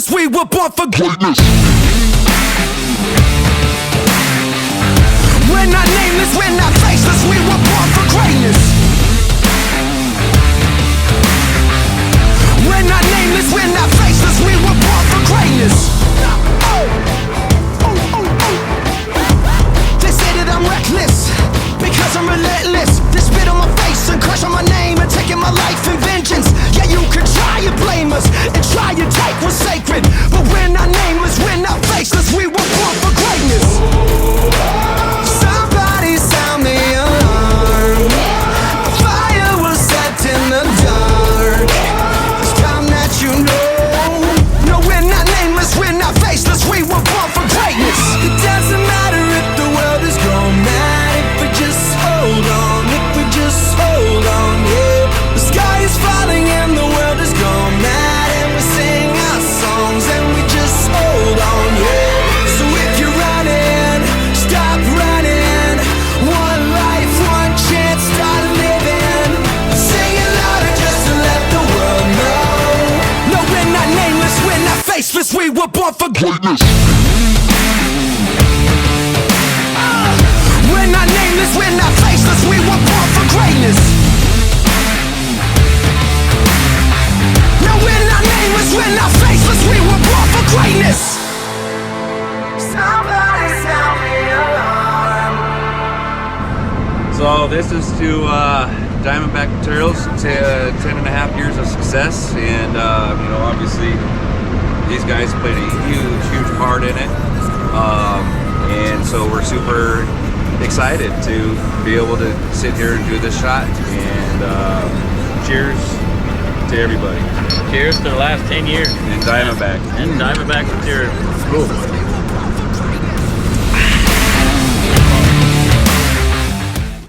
faceless, we were born for greatness. We're not nameless, we're not faceless, we were born for greatness. We're not nameless, we're not faceless, we were born for greatness. They say that I'm reckless because I'm relentless. They spit on my face and crush on my name and taking my life in vengeance. Yeah, you could try and blame us and try and take what's sacred, but we're not nameless, we're not faceless, we were born for greatness. Somebody sound the alarm. A fire was set in the dark. It's time that you know. No, we're not nameless, we're not faceless, we were born for greatness. It doesn't matter if the world is gone mad, if we just hold on, if we just hold on, yeah. The sky is falling and the world is gone mad, and we sing our songs and we just hold on, yeah. So if you're running, stop running. One life, one chance, start living. Sing it louder just to let the world know. No, we're not nameless, we're not faceless, we were born for greatness. We're not nameless, we're not faceless, we were born for greatness. No, we're not nameless, we're not faceless, we were born for greatness. Somebody sound the alarm. So this is to Diamondback Materials, 10.5 years of success, and you know, obviously these guys played a huge part in it, and so we're super excited to be able to sit here and do this shot, and cheers to everybody. Cheers to the last 10 years. And Diamondback. And Diamondback Materials. Cool.